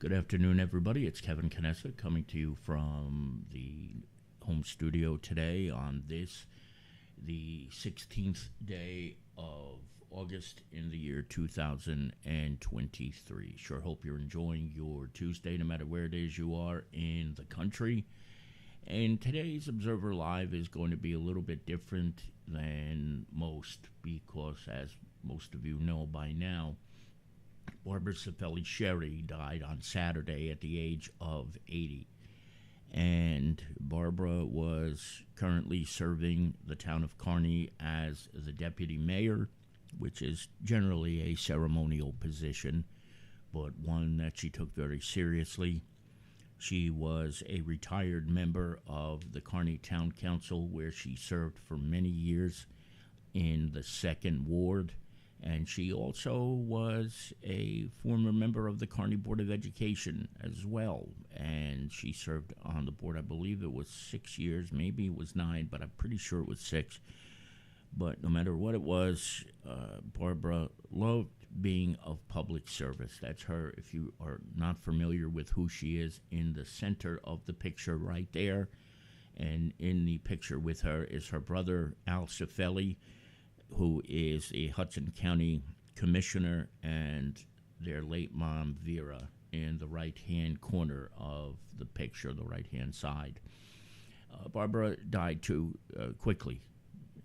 Good afternoon, everybody. It's Kevin Canessa coming to you from the home studio today on the 16th day of August in the year 2023. Sure hope you're enjoying your Tuesday, no matter where it is you are in the country. And today's Observer Live is going to be a little bit different than most because, as most of you know by now, Barbara Cifelli-Sherry died on Saturday at the age of 80. And Barbara was currently serving the town of Kearney as the deputy mayor, which is generally a ceremonial position, but one that she took very seriously. She was a retired member of the Kearney Town Council, where she served for many years in the 2nd Ward. And she also was a former member of the Kearney Board of Education as well. And she served on the board, I believe it was 6 years, maybe it was 9, but I'm pretty sure it was 6. But no matter what it was, Barbara loved being of public service. That's her. If you are not familiar with who she is, in the center of the picture right there, and in the picture with her is her brother, Al Cifelli, who is a Hudson County commissioner, and their late mom, Vera, in the right-hand corner of the picture, the right-hand side. Barbara died too quickly.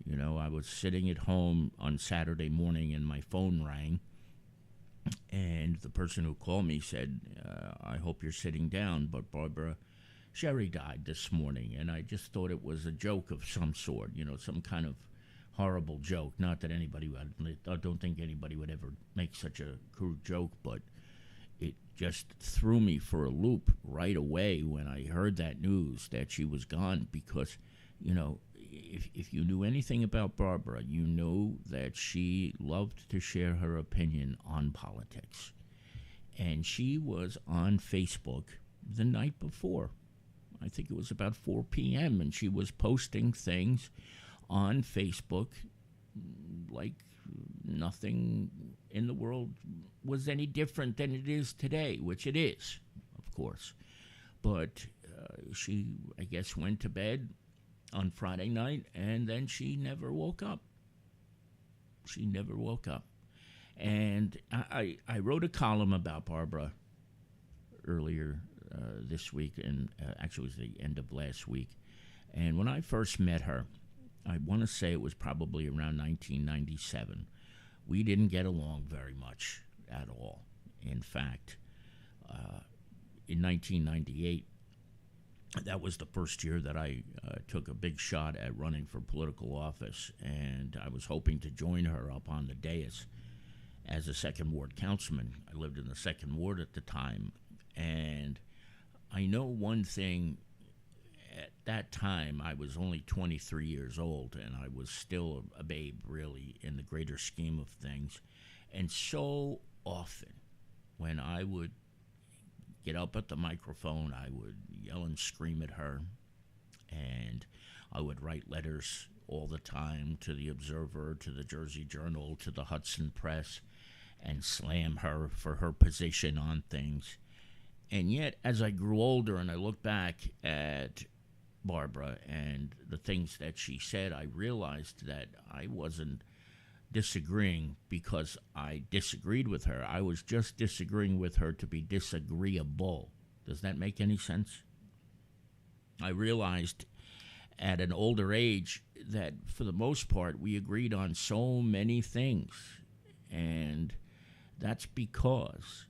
You know, I was sitting at home on Saturday morning and my phone rang, and the person who called me said, I hope you're sitting down, but Barbara Sherry died this morning. And I just thought it was a joke of some sort, you know, some kind of horrible joke. Not that anybody would, I don't think anybody would ever make such a crude joke, but it just threw me for a loop right away when I heard that news that she was gone. Because, you know, if you knew anything about Barbara, you know that she loved to share her opinion on politics. And she was on Facebook the night before. I think it was about 4 p.m., and she was posting things on Facebook like nothing in the world was any different than it is today, which it is, of course. But she, I guess, went to bed on Friday night, and then she never woke up. She never woke up. And I wrote a column about Barbara earlier this week, and actually it was the end of last week. And when I first met her, I want to say it was probably around 1997. We didn't get along very much at all. In fact, in 1998, that was the first year that I took a big shot at running for political office, and I was hoping to join her up on the dais as a 2nd Ward councilman. I lived in the 2nd Ward at the time, and I know one thing. At that time, I was only 23 years old, and I was still a babe, really, in the greater scheme of things. And so often, when I would get up at the microphone, I would yell and scream at her, and I would write letters all the time to the Observer, to the Jersey Journal, to the Hudson Press, and slam her for her position on things. And yet, as I grew older and I look back at Barbara and the things that she said, I realized that I wasn't disagreeing because I disagreed with her. I was just disagreeing with her to be disagreeable. Does that make any sense? I realized at an older age that for the most part we agreed on so many things. And that's because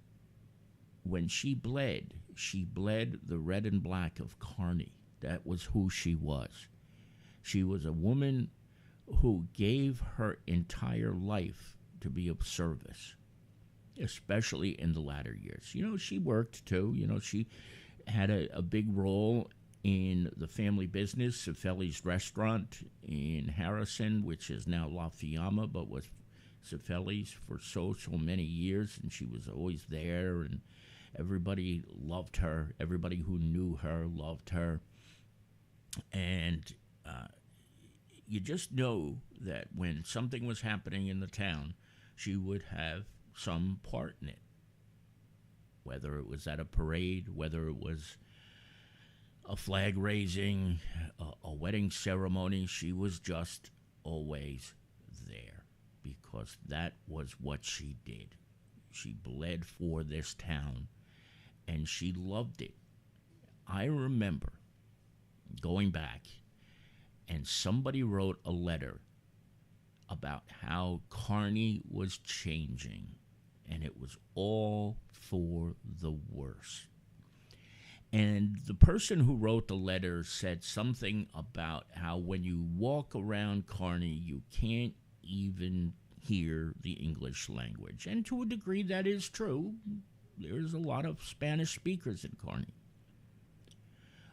when she bled the red and black of Kearney. That was who she was. She was a woman who gave her entire life to be of service, especially in the latter years. You know, she worked too. You know, she had a big role in the family business, Cifelli's Restaurant in Harrison, which is now La Fiamma, but was Cifelli's for so many years, and she was always there, and everybody loved her. Everybody who knew her loved her. And you just know that when something was happening in the town, she would have some part in it. whether it was at a parade, whether it was a flag raising, a wedding ceremony. She was just always there because that was what she did. She bled for this town and she loved it. I remember going back and somebody wrote a letter about how Kearney was changing, and it was all for the worse. And the person who wrote the letter said something about how when you walk around Kearney, you can't even hear the English language. And to a degree, that is true. There's a lot of Spanish speakers in Kearney.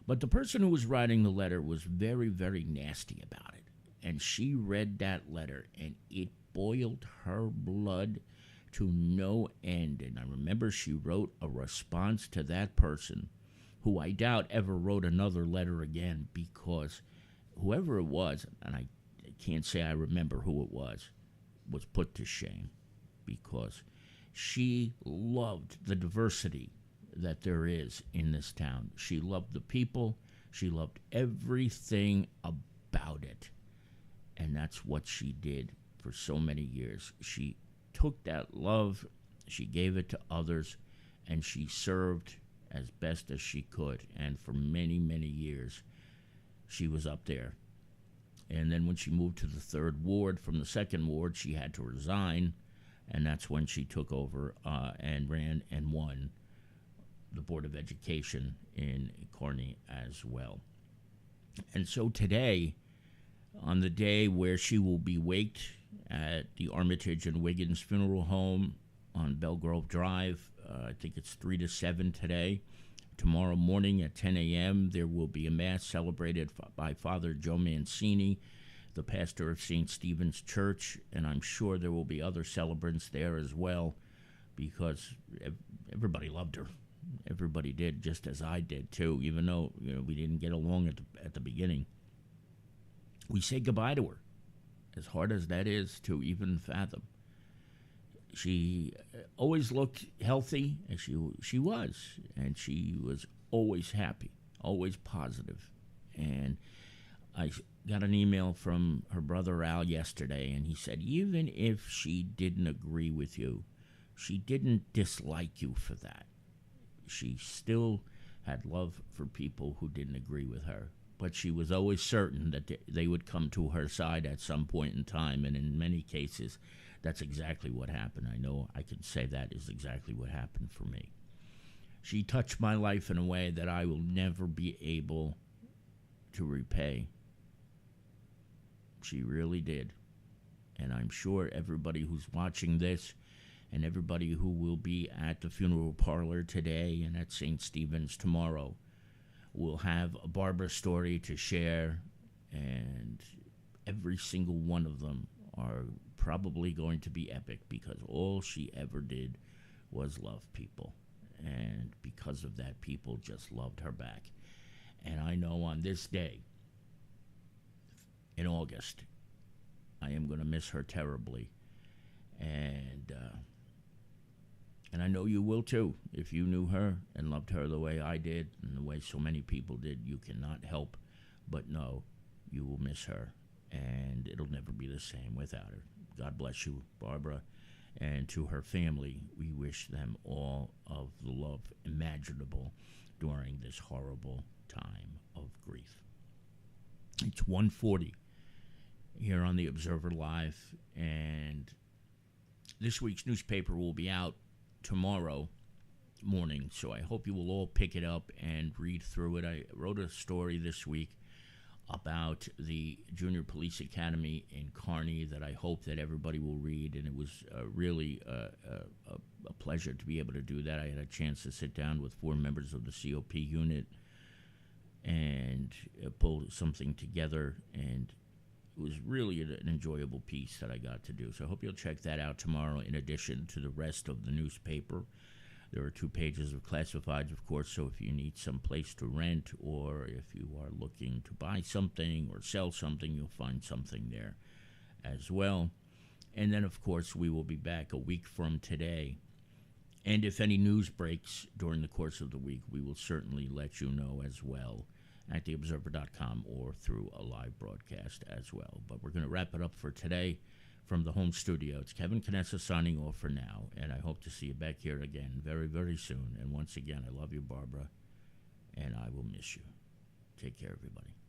But the person who was writing the letter was very, very nasty about it. And she read that letter, and it boiled her blood to no end. And I remember she wrote a response to that person, who I doubt ever wrote another letter again, because whoever it was, and I can't say I remember who it was put to shame, because she loved the diversity that there is in this town. She loved the people. She loved everything about it. And that's what she did for so many years. She took that love, she gave it to others, and she served as best as she could. And for many, many years, she was up there. And then when she moved to the 3rd Ward from the 2nd Ward, she had to resign. And that's when she took over and ran and won the Board of Education in Kearney as well. And so today, on the day where she will be waked at the Armitage and Wiggins Funeral Home on Belgrove Drive, I think it's 3 to 7 today. Tomorrow morning at 10 a.m., there will be a Mass celebrated by Father Joe Mancini, the pastor of St. Stephen's Church, and I'm sure there will be other celebrants there as well, because everybody loved her. Everybody did, just as I did too, even though we didn't get along at the beginning. We say goodbye to her, as hard as that is to even fathom. She always looked healthy, as she was, and she was always happy, always positive. And I got an email from her brother Al yesterday, and he said, even if she didn't agree with you, she didn't dislike you for that. She still had love for people who didn't agree with her, but she was always certain that they would come to her side at some point in time, and in many cases, that's exactly what happened. I know I can say that is exactly what happened for me. She touched my life in a way that I will never be able to repay. She really did. And I'm sure everybody who's watching this and everybody who will be at the funeral parlor today and at St. Stephen's tomorrow will have a Barbara story to share, and every single one of them are probably going to be epic, because all she ever did was love people, and because of that, people just loved her back. And I know on this day in August, I am going to miss her terribly, and I know you will too. If you knew her and loved her the way I did and the way so many people did, you cannot help but know you will miss her, and it'll never be the same without her. God bless you, Barbara, and to her family, we wish them all of the love imaginable during this horrible time of grief. It's 1:40 here on the Observer Live, and this week's newspaper will be out tomorrow morning, so I hope you will all pick it up and read through it. I wrote a story this week about the Junior Police Academy in Kearney that I hope that everybody will read, and it was really a pleasure to be able to do that. I had a chance to sit down with 4 members of the COP unit and pull something together, and it was really an enjoyable piece that I got to do. So I hope you'll check that out tomorrow in addition to the rest of the newspaper. There are 2 pages of classifieds, of course, so if you need some place to rent, or if you are looking to buy something or sell something, you'll find something there as well. And then, of course, we will be back a week from today And if any news breaks during the course of the week, we will certainly let you know as well at theobserver.com or through a live broadcast as well. But we're going to wrap it up for today from the home studio. It's Kevin Canessa signing off for now, and I hope to see you back here again very, very soon. And once again, I love you, Barbara, and I will miss you. Take care, everybody.